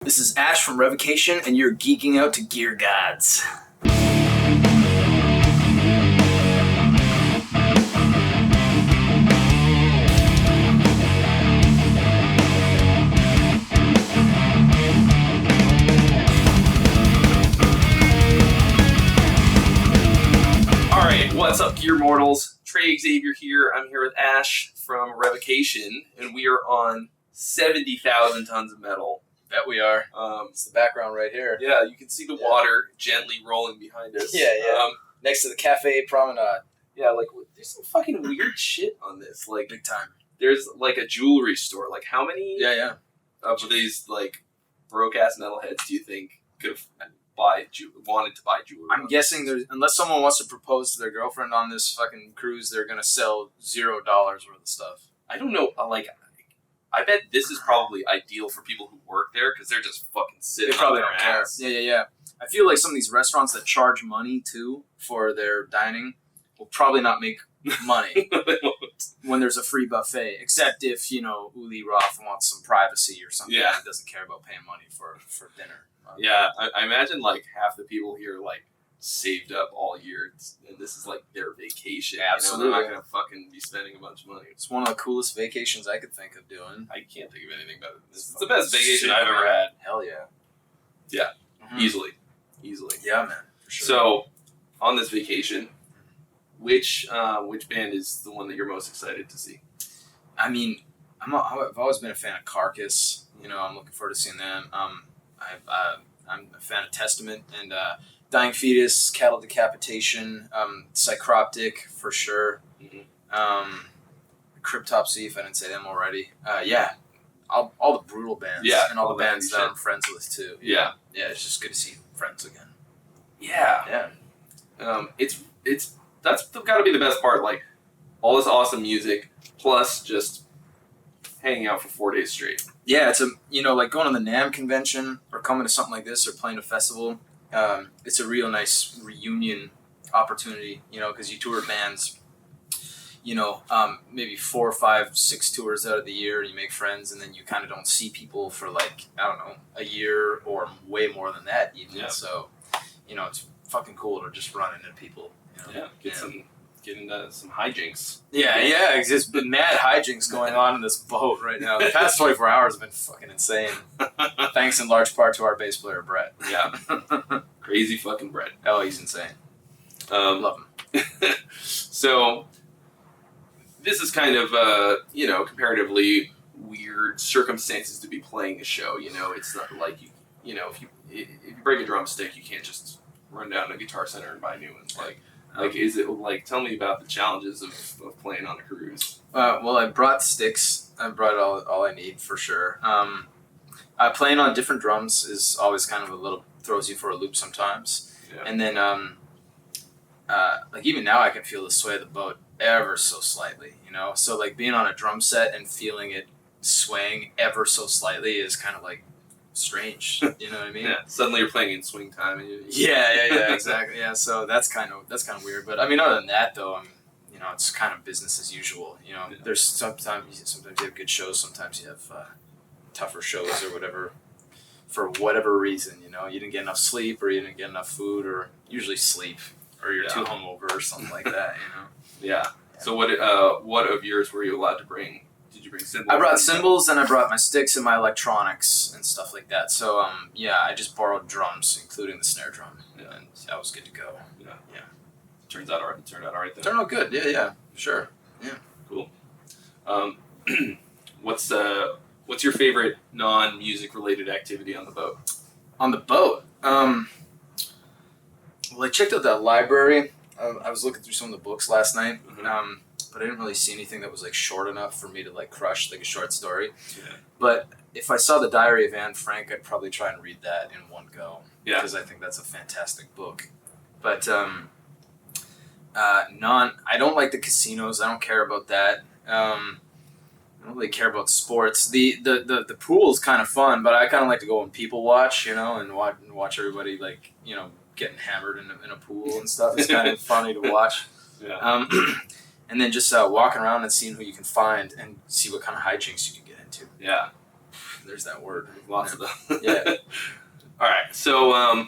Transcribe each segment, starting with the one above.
This is Ash from Revocation, and you're geeking out to Gear Gods. Alright, what's up, Gear Mortals? Trey, Xavier here. I'm here with Ash from Revocation, and we are on 70,000 tons of metal. Bet we are. It's the background right here. Yeah, you can see the water gently rolling behind us. Yeah. Next to the Cafe Promenade. Yeah, like, there's some fucking weird shit on this. Like, Big time. there's, like, a jewelry store. Like, how many Yeah. of these, like, broke-ass metalheads do you think could have wanted to buy jewelry? I'm guessing there's, unless someone wants to propose to their girlfriend on this fucking cruise, they're going to sell $0 worth of stuff. I don't know, like, I bet this is probably ideal for people who work there because they're just fucking sitting They probably on don't their care. ass. Yeah. I feel like some of these restaurants that charge money, too, for their dining will probably not make money when there's a free buffet, except if, Uli Roth wants some privacy or something and doesn't care about paying money for dinner. Yeah, I imagine, like, half the people here, like, saved up all year, and this is, like, their vacation. Absolutely. They're not going to fucking be spending a bunch of money. It's one of the coolest vacations I could think of doing. I can't think of anything better than this. It's the best vacation I've ever had. Hell yeah. Yeah, Mhm. easily. Yeah, man, for sure. So, on this vacation, which band is the one that you're most excited to see? I mean, I've always been a fan of Carcass. I'm looking forward to seeing them. I'm a fan of Testament and Dying Fetus, Cattle Decapitation, Psychroptic for sure. Mm-hmm. Cryptopsy, if I didn't say them already. All the brutal bands. And all the bands that I'm friends with too. Yeah, it's just good to see friends again. Yeah. That's got to be the best part. Like, all this awesome music plus just hanging out for 4 days straight. Yeah, it's like going to the NAMM convention or coming to something like this or playing a festival. It's a real nice reunion opportunity, because you tour bands, maybe 4, 5, 6 tours out of the year, and you make friends, and then you kind of don't see people for a year or way more than that even. Yeah. So, it's fucking cool to just run into people. Get into some hijinks. Yeah, it's been mad hijinks going on in this boat right now. The past 24 hours have been fucking insane. Thanks in large part to our bass player, Brett. Yeah. Crazy fucking Brett. Oh, he's insane. Love him. So, this is kind of, comparatively weird circumstances to be playing a show. It's not like, if you break a drumstick, you can't just run down to Guitar Center and buy new ones. Is it tell me about the challenges of playing on a cruise? Well, I brought sticks. I brought all I need for sure. Playing on different drums is always kind of a little throws you for a loop sometimes. Yeah. And then, even now I can feel the sway of the boat ever so slightly, So being on a drum set and feeling it swaying ever so slightly is kind of strange. You know what I mean? Yeah. Suddenly you're playing in swing time. And Yeah, exactly. Yeah, so that's kind of weird. But I mean, other than that, though, it's kind of business as usual. There's sometimes you have good shows, sometimes you have tougher shows or whatever. For whatever reason, you didn't get enough sleep, or you didn't get enough food, or usually sleep, or you're too hungover or something like that. Yeah. So what of yours were you allowed to bring? Did you bring cymbals? I brought cymbals, and I brought my sticks and my electronics and stuff like that. So, I just borrowed drums, including the snare drum, and I was good to go. Yeah. Turned out all right then. Turned out good. Yeah, sure. Yeah. Cool. What's your favorite non-music related activity on the boat? On the boat, well, I checked out that library. I was looking through some of the books last night. Mm-hmm. But I didn't really see anything that was short enough for me to crush a short story. Yeah. But if I saw the Diary of Anne Frank, I'd probably try and read that in one go. Yeah. Because I think that's a fantastic book. But I don't like the casinos. I don't care about that. I don't really care about sports. The pool's kind of fun, but I kind of like to go and people watch, and watch everybody getting hammered in a pool and stuff. It's kind of funny to watch. Yeah. And then just walking around and seeing who you can find and see what kind of hijinks you can get into. Yeah. There's that word. Lots of them. Yeah. All right. So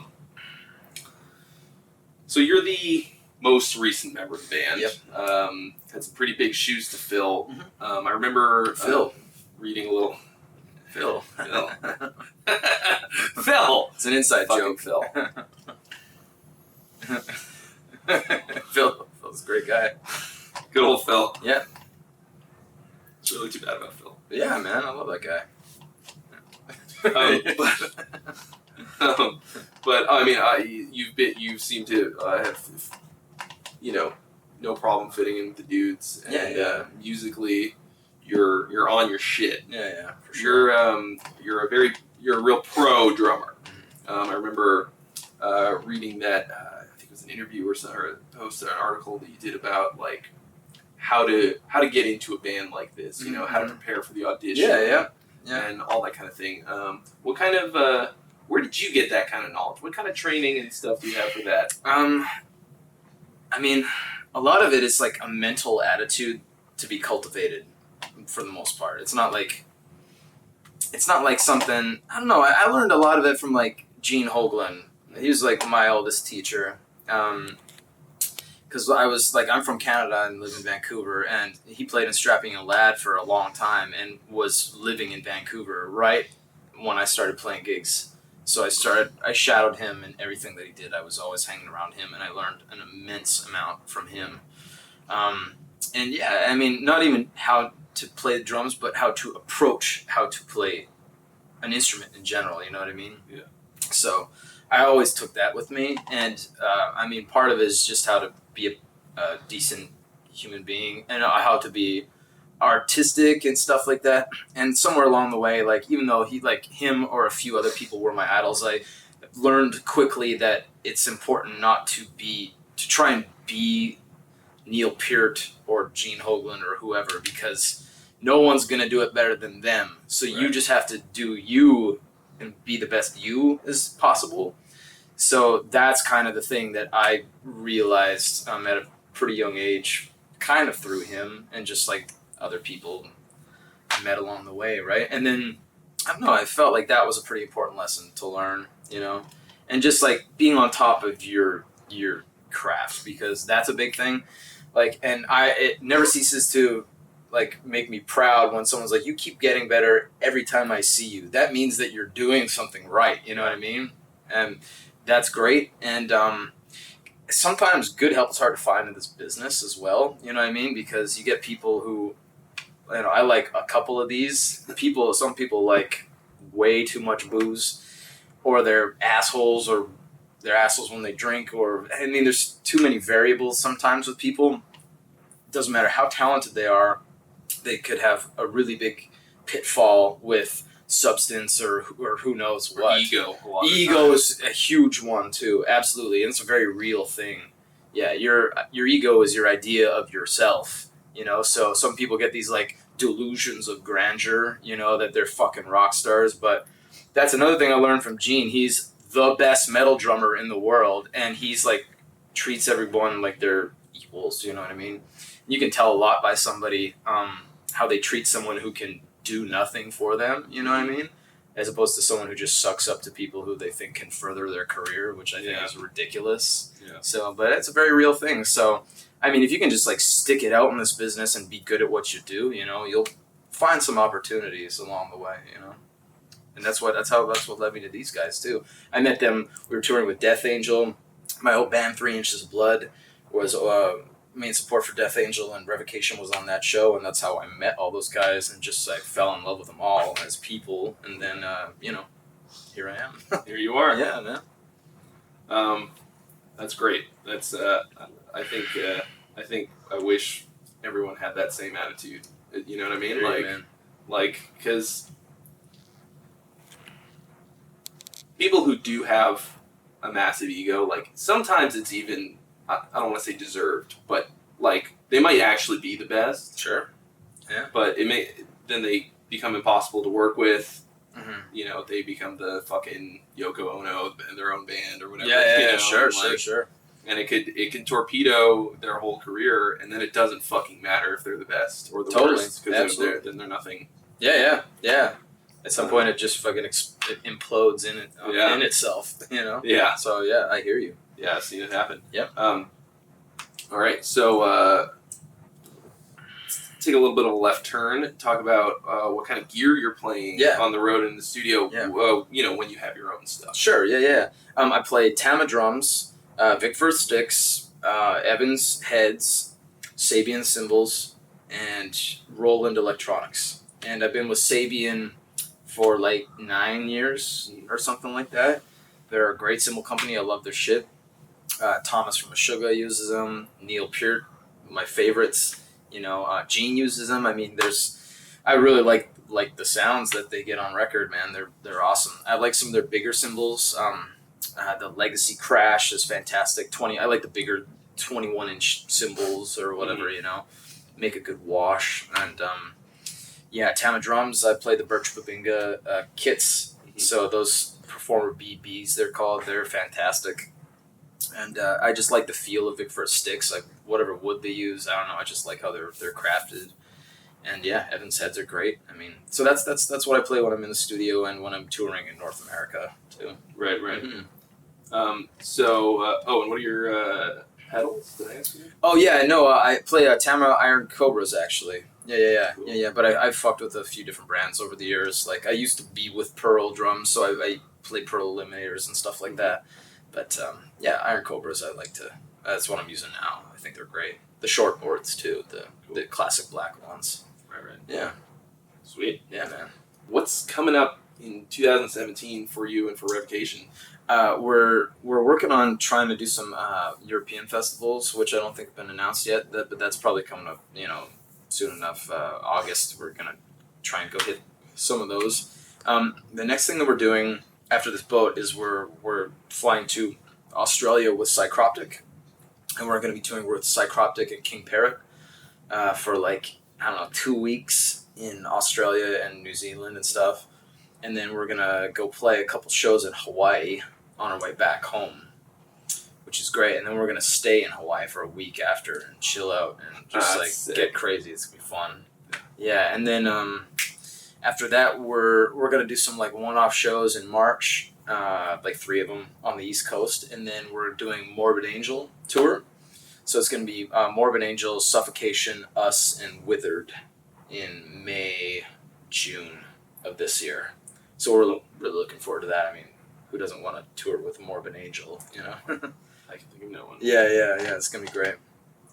so you're the most recent member of the band. Yep. Had some pretty big shoes to fill. Mm-hmm. I remember Phil. Reading a little. Phil. Phil. It's an inside Fucking joke. Phil. Phil's a great guy. Good old Phil. Yeah. It's really too bad about Phil. Yeah, man, I love that guy. But I mean, you seem to have, no problem fitting in with the dudes, and musically, you're on your shit. Yeah, for sure. You're a real pro drummer. I remember reading that I think it was an interview or a post, an article that you did about like how to get into a band like this. You know, how to prepare for the audition. Yeah. And all that kind of thing. What kind of where did you get that kind of knowledge? What kind of training and stuff do you have for that? I mean, a lot of it is like a mental attitude to be cultivated for the most part. It's not like something, I don't know, I learned a lot of it from like Gene Hoglan. He was like my oldest teacher. Because I'm from Canada and live in Vancouver, and he played in Strapping a Lad for a long time and was living in Vancouver right when I started playing gigs. So I shadowed him in everything that he did. I was always hanging around him, and I learned an immense amount from him. And yeah, I mean, not even how to play the drums, but how to approach how to play an instrument in general, you know what I mean? Yeah. So I always took that with me, and I mean, part of it is just how to be a decent human being, and how to be artistic and stuff like that. And somewhere along the way, like, even though him or a few other people were my idols, I learned quickly that it's important not to try and be Neil Peart or Gene Hoglan or whoever, because no one's gonna do it better than them. So you just have to do you and be the best you as possible. So that's kind of the thing that I realized at a pretty young age, kind of through him and just like other people I met along the way, right? And then, I don't know, I felt like that was a pretty important lesson to learn, and just like being on top of your craft, because that's a big thing. Like, and it never ceases to like make me proud when someone's like, you keep getting better every time I see you. That means that you're doing something right, you know what I mean? And that's great. And sometimes good help is hard to find in this business as well, you know what I mean? Because you get people who, I like a couple of these people. Some people like way too much booze, or they're assholes, or they're assholes when they drink, or, I mean, there's too many variables sometimes with people. It doesn't matter how talented they are, they could have a really big pitfall with substance or who knows what. Ego. Ego is a huge one too, absolutely, and it's a very real thing. Yeah, your ego is your idea of yourself, so some people get these like delusions of grandeur, that they're fucking rock stars. But that's another thing I learned from Gene. He's the best metal drummer in the world, and he's like treats everyone like they're equals, you know what I mean? You can tell a lot by somebody how they treat someone who can do nothing for them, you know what I mean? As opposed to someone who just sucks up to people who they think can further their career, which I think is ridiculous. Yeah. So, but it's a very real thing. So, I mean, if you can just like stick it out in this business and be good at what you do, you'll find some opportunities along the way, And that's what led me to these guys too. I met them. We were touring with Death Angel. My old band, 3 Inches of Blood, was main support for Death Angel, and Revocation was on that show, and that's how I met all those guys and just like fell in love with them all as people. And then here I am. Here you are. Yeah, man. That's great. That's I think I wish everyone had that same attitude. You know what I mean? Because people who do have a massive ego, like sometimes it's even, I don't want to say deserved, but like they might actually be the best. Sure. Yeah. But then they become impossible to work with. Mm-hmm. They become the fucking Yoko Ono in their own band or whatever. Yeah, sure. And it can torpedo their whole career, and then it doesn't fucking matter if they're the best or the worst, because then they're nothing. Yeah. At some point, it just fucking it implodes in itself, Yeah. So yeah, I hear you. Yeah, I've seen it happen. Yep. All right, so take a little bit of a left turn. Talk about what kind of gear you're playing on the road and in the studio. Yeah. When you have your own stuff. Sure. Yeah. I play Tama drums, Vic Firth sticks, Evans heads, Sabian cymbals, and Roland electronics. And I've been with Sabian for like 9 years or something like that. They're a great cymbal company. I love their shit. Thomas from Meshuggah uses them. Neil Peart, my favorites. Gene uses them. I mean, I really like the sounds that they get on record, man. They're awesome. I like some of their bigger cymbals. The Legacy Crash is fantastic. I like the bigger 21-inch cymbals or whatever. Make a good wash. And Tama drums. I play the Birch Babinga kits. Mm-hmm. So those Performer BBs, they're called. They're fantastic. And I just like the feel of Vic Firth sticks, like whatever wood they use. I don't know. I just like how they're crafted. And Evans heads are great. I mean, so that's what I play when I'm in the studio and when I'm touring in North America too. Right. Mm-hmm. And what are your pedals? Did I ask you? Oh yeah, no. I play Tama Iron Cobras actually. Yeah. Cool. Yeah. But I've fucked with a few different brands over the years. Like I used to be with Pearl drums, so I play Pearl Eliminators and stuff like that. But Iron Cobras, that's what I'm using now. I think they're great. The short boards too, the classic black ones. Right. Yeah. Sweet. Yeah, man. What's coming up in 2017 for you and for Revocation? We're working on trying to do some European festivals, which I don't think have been announced yet. But that's probably coming up, soon enough. August, we're gonna try and go hit some of those. The next thing that we're doing after this boat is we're flying to Australia with Psychroptic, and we're going to be touring with Psychroptic and King Parrot for 2 weeks in Australia and New Zealand and stuff, and then we're going to go play a couple shows in Hawaii on our way back home, which is great, and then we're going to stay in Hawaii for a week after and chill out and just get crazy. It's going to be fun. Yeah, and then after that, we're going to do some one-off shows in March, 3 of them on the East Coast, and then we're doing Morbid Angel tour. So it's going to be Morbid Angel, Suffocation, Us, and Withered in May, June of this year. So we're really looking forward to that. I mean, who doesn't want to tour with Morbid Angel, I can think of no one. Yeah, it's going to be great.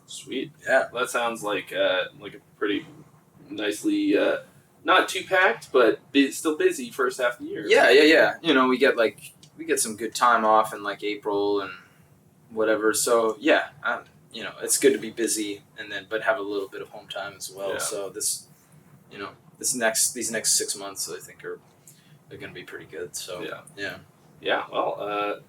Sweet. Yeah. Well, that sounds like a pretty nicely... not too packed, but still busy first half of the year. Yeah. We get some good time off in April and whatever. So it's good to be busy but have a little bit of home time as well. Yeah. So these next 6 months I think are going to be pretty good. So yeah. Well,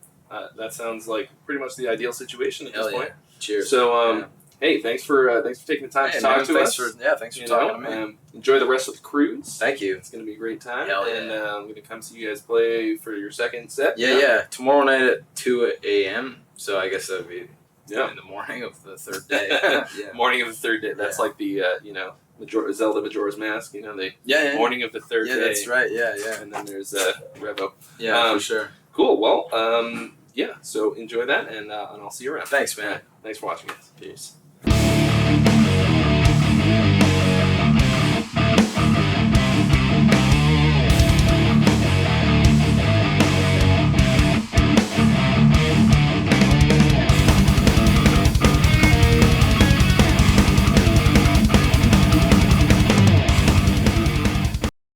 that sounds like pretty much the ideal situation at this point. Cheers. So hey, thanks for taking the time to talk to us. Thanks for talking to me. Enjoy the rest of the cruise. Thank you. It's going to be a great time. Hell yeah. And I'm going to come see you guys play for your second set. Yeah. Tomorrow night at 2 a.m. So I guess that would be in the morning of the third day. Morning of the third day. That's like the, Zelda Majora's Mask. Morning of the third day. Yeah, that's right. Yeah. And then there's Revo. Yeah, for sure. Cool. Well, so enjoy that, and I'll see you around. Thanks, man. Thanks for watching, guys. Peace.